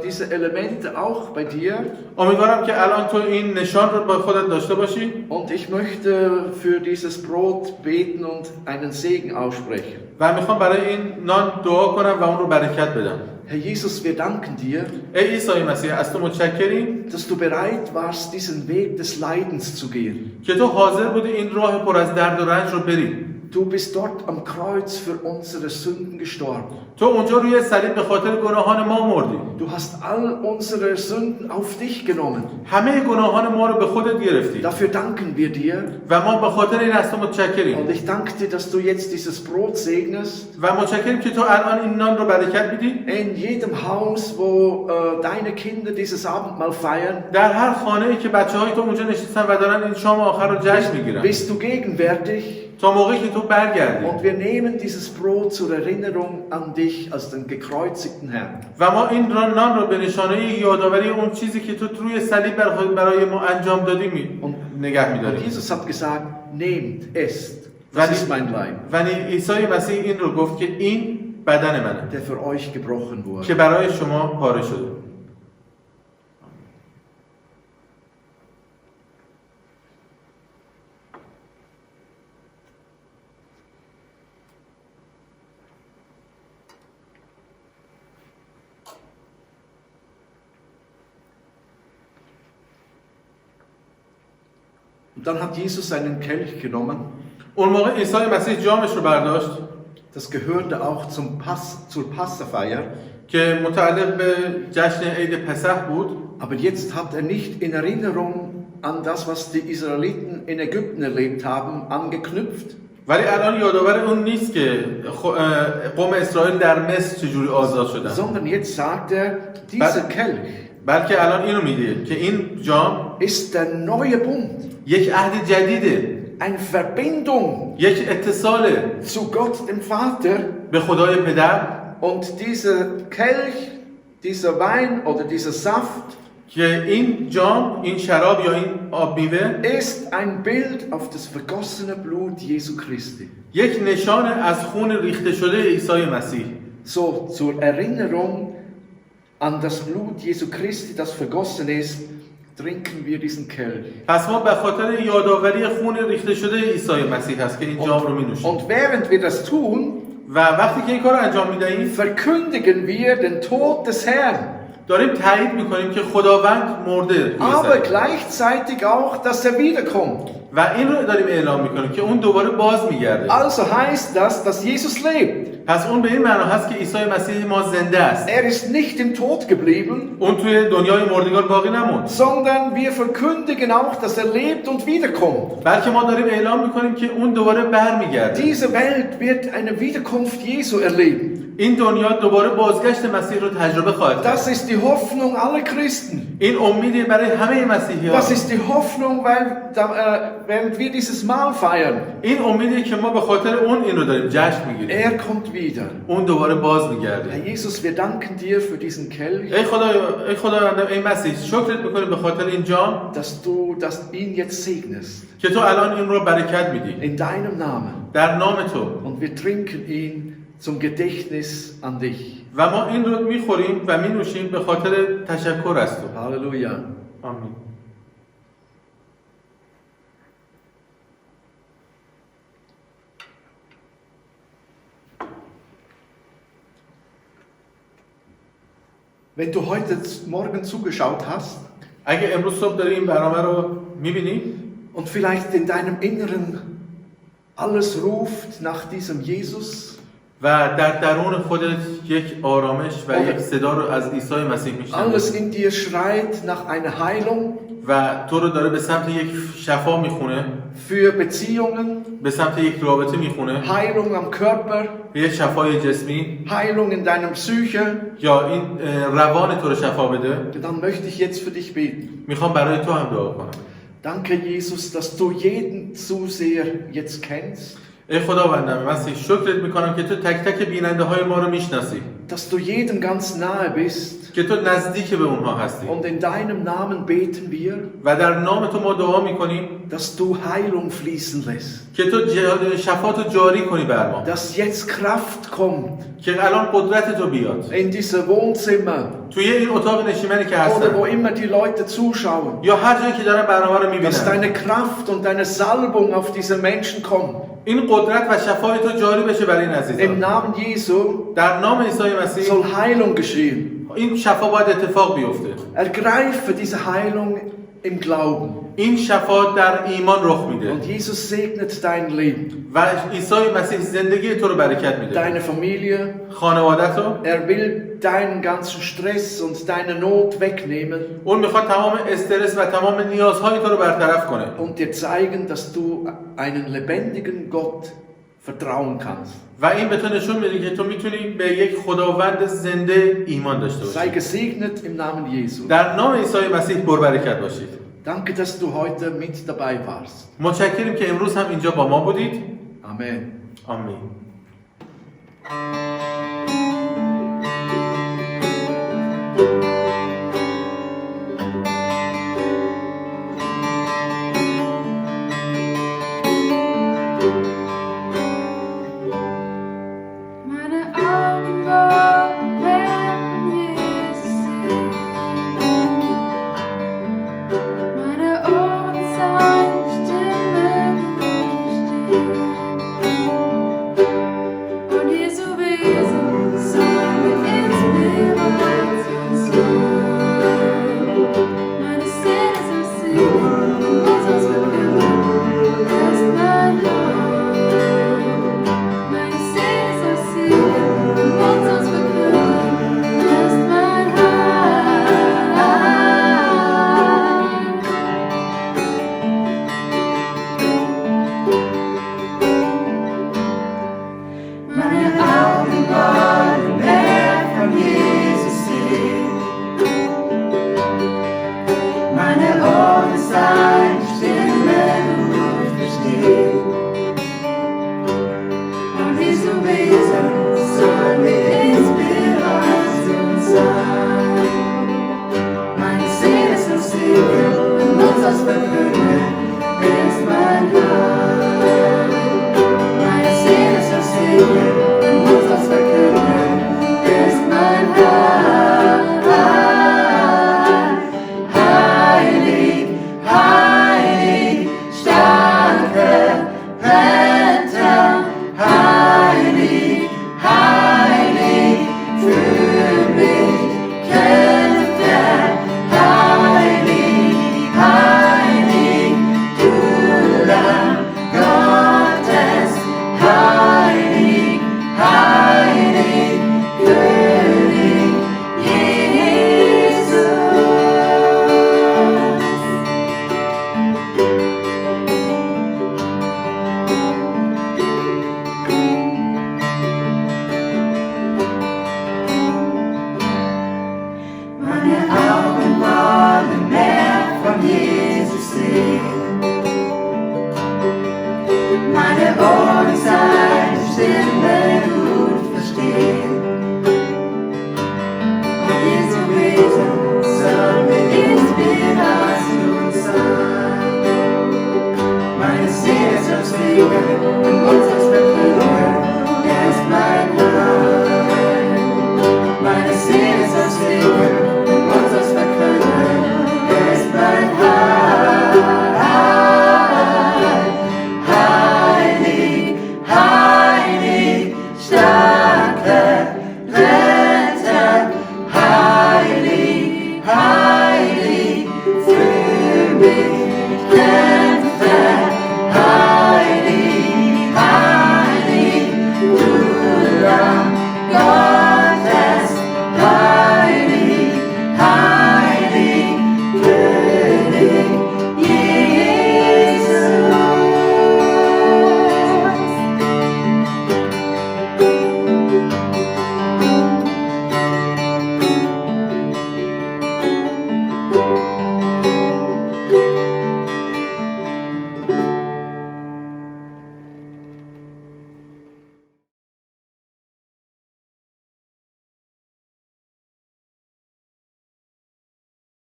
Speaker 2: diese Elemente auch bei dir.
Speaker 3: امیدوارم که الان تو این نشان رو با خودت داشته باشی.
Speaker 2: Und ich möchte für dieses Brot beten und einen Segen aussprechen.
Speaker 3: و میخوام برای این نان دعا کنم و اون رو برکت بدم.
Speaker 2: Herr Jesus, wir danken dir,
Speaker 3: ای عیسی مسیح، از تو متشکریم
Speaker 2: dass du bereit warst, diesen Weg des Leidens zu gehen.
Speaker 3: که تو حاضر بودی این راه پر از درد و رنج رو بری.
Speaker 2: Du bist dort am Kreuz für unsere Sünden gestorben.
Speaker 3: تو اونجا روی صلیب به خاطر گناهان ما مردی.
Speaker 2: Du hast all unsere Sünden auf dich genommen.
Speaker 3: همه گناهان ما رو به خودت گرفتی.
Speaker 2: Dafür danken wir dir.
Speaker 3: و ما به خاطر این از تو متشکریم.
Speaker 2: Und ich danke dir, dass du jetzt dieses Brot segnest.
Speaker 3: و متشکریم که تو الان این نان رو برکت میدی.
Speaker 2: In jedem Haus, wo deine Kinder dieses Abendmahl feiern,
Speaker 3: در هر خانه‌ای که بچه‌های تو اونجا نشستن و دارن این شام آخر رو جشن میگیرن.
Speaker 2: bist du gegenwärtig.
Speaker 3: تا موقعی که تو برگردی.
Speaker 2: Und wir nehmen dieses Brot zur Erinnerung an dich als den gekreuzigten Herrn.
Speaker 3: و ما این نان رو به نشانه یادآوری اون چیزی که تو روی صلیب برای ما انجام دادی نگه می‌داری.
Speaker 2: Und Jesus hat gesagt, nehmt, esst. Das ist mein Leib.
Speaker 3: و عیسی مسیح این رو گفت که این بدن منه.
Speaker 2: Der für euch gebrochen wurde.
Speaker 3: که برای شما پاره شده.
Speaker 2: dann hat Jesus seinen Kelch genommen.
Speaker 3: اون موقع عیسی مسیح جامش رو برداشت
Speaker 2: Das gehörte auch zur Passafeier.
Speaker 3: که متعلق به جشن عید پسح بود.
Speaker 2: Aber jetzt hat er nicht in Erinnerung an das, was die Israeliten in Ägypten erlebt haben, angeknüpft.
Speaker 3: ولی الان یادآور اون نیست که قوم اسرائیل در مصر چجوری آزاد شدن.
Speaker 2: Sondern jetzt sagt er, dieser Kelch
Speaker 3: بلکه الان اینو میگه که این جام
Speaker 2: ist der neue Bund.
Speaker 3: یک عهد جدیده.
Speaker 2: Eine Verbindung
Speaker 3: یک اتصال
Speaker 2: zu Gott, dem Vater.
Speaker 3: به خدای پدر.
Speaker 2: Und dieser Kelch, dieser Wein oder dieser Saft
Speaker 3: که این جام، این شراب یا این آب میوه
Speaker 2: ist ein Bild auf das vergossene Blut Jesu Christi.
Speaker 3: یک نشان از خون ریخته شده عیسی مسیح.
Speaker 2: So zur Erinnerung an das Blut Jesu Christi, das vergossen ist, trinken wir diesen Kelch.
Speaker 3: پس ما به خاطر یادآوری خون ریخته شده عیسی مسیح هست که این جام رو می‌نوشیم.
Speaker 2: Und während wir das tun,
Speaker 3: و وقتی که این کار رو انجام می‌دهیم
Speaker 2: verkündigen wir den Tod des Herrn.
Speaker 3: داریم تایید می‌کنیم که خداوند مرده.
Speaker 2: Aber gleichzeitig auch, dass er wiederkommt.
Speaker 3: و این رو داریم اعلام می‌کنیم که اون دوباره باز می‌گرده.
Speaker 2: Also heißt das, dass Jesus lebt.
Speaker 3: پس اون به این معنا هست که عیسی مسیح ما زنده است.
Speaker 2: Er ist nicht im Tod geblieben,
Speaker 3: اون توی دنیای مردگار باقی نموند.
Speaker 2: sondern wir verkündigen auch, dass er lebt und wiederkommt.
Speaker 3: بلکه ما داریم اعلام می‌کنیم که اون دوباره برمیگرده.
Speaker 2: Diese Welt wird eine Wiederkunft Jesu erleben.
Speaker 3: این دنیا دوباره بازگشت مسیح رو تجربه خواهد کرد.
Speaker 2: Das ist die Hoffnung aller Christen.
Speaker 3: این امیدی برای همه مسیحیان.
Speaker 2: Das ist die Hoffnung, während wir dieses Mahl feiern.
Speaker 3: این امیدی که ما به خاطر اون این رو داریم جشن میگیریم.
Speaker 2: Er kommt wieder.
Speaker 3: اون دوباره باز میگرده.
Speaker 2: Herr Jesus, wir danken dir für diesen Kelch,
Speaker 3: ای خداوند، ای مسیح، شکرت میکنیم به خاطر این جام
Speaker 2: dass du ihn jetzt segnest.
Speaker 3: که تو الان این رو برکت میدی.
Speaker 2: In deinem Namen.
Speaker 3: در نام تو.
Speaker 2: Und wir trinken ihn zum Gedächtnis an dich.
Speaker 3: و ما این رو میخوریم و مینوشیم به خاطر تشکر از تو.
Speaker 2: Halleluja.
Speaker 3: آمین.
Speaker 2: Wenn du heute Morgen zugeschaut hast
Speaker 3: اگه امروز صبح داری این برنامه رو میبینی
Speaker 2: und vielleicht in deinem Inneren alles ruft nach diesem Jesus,
Speaker 3: و در درون خودت یک آرامش و یک صدا رو از عیسی مسیح میشنوی
Speaker 2: alles in dir schreit nach einer Heilung
Speaker 3: و تو رو داره به سمت یک شفا میخونه،
Speaker 2: für Beziehungen,
Speaker 3: به سمت یک رابطه میخونه،
Speaker 2: Heilung am Körper,
Speaker 3: به یک شفای جسمی
Speaker 2: Heilung in deinem Psyche,
Speaker 3: یا این روان تو رو شفا بده،
Speaker 2: dann möchte ich jetzt für dich beten.
Speaker 3: میخوام برای تو هم دعا کنم.
Speaker 2: Danke, Jesus, dass du jeden Zuseher jetzt kennst,
Speaker 3: ای خداوندم، مسیح شکرت میکنم که تو تک تک بیننده های ما رو میشناسی،
Speaker 2: dass du jedem ganz nahe bist.
Speaker 3: که تو نزدیک به اونها هستی
Speaker 2: Und in deinem Namen beten wir,
Speaker 3: و در نام تو ما دعا میکنیم
Speaker 2: dass du Heilung fließen lässt,
Speaker 3: که تو شفاتو جاری کنی بر ما،
Speaker 2: dass jetzt Kraft kommt
Speaker 3: که الان قدرت تو بیاد
Speaker 2: in diese Wohnzimmer
Speaker 3: توی این اتاق نشیمنی که
Speaker 2: oder
Speaker 3: هستن
Speaker 2: wo immer die Leute zuschauen,
Speaker 3: یا هر جایی که دارن برنامه رو
Speaker 2: dass
Speaker 3: میبینن.
Speaker 2: deine Kraft und deine Salbung auf diese Menschen kommt.
Speaker 3: این قدرت و شفای تو جاری بشه برای این
Speaker 2: Im
Speaker 3: عزیزان.
Speaker 2: Namen Jesu
Speaker 3: در نام عیسی مسیح
Speaker 2: soll Heilung geschehen.
Speaker 3: این شفا باید اتفاق بیفته.
Speaker 2: Ergreife diese Heilung im Glauben.
Speaker 3: این شفا در ایمان رخ میده
Speaker 2: Und Jesus segnet dein Leben,
Speaker 3: و عیسی مسیح زندگی تو رو برکت میده،
Speaker 2: deine Familie.
Speaker 3: خانوادت رو.
Speaker 2: Er will deinen ganzen Stress und deine Not wegnehmen
Speaker 3: اون میخواد تمام استرس و تمام نیازهای تو رو برطرف کنه
Speaker 2: und dir zeigen, dass du einen lebendigen Gott vertrauen kannst.
Speaker 3: و این به تو نشون میده که تو میتونی به یک خداوند زنده ایمان داشته
Speaker 2: Sei
Speaker 3: باشی.
Speaker 2: gesegnet im Namen Jesu.
Speaker 3: در نام عیسی مسیح برکت باشید.
Speaker 2: Danke, dass du heute mit dabei warst.
Speaker 3: متشکریم که امروز هم اینجا با ما بودید.
Speaker 2: Amen.
Speaker 3: آمین.
Speaker 4: Meine Augen werden Jesus sehen. Meine Ohren seine Stimme verstehen. Und Jesu Wesen meine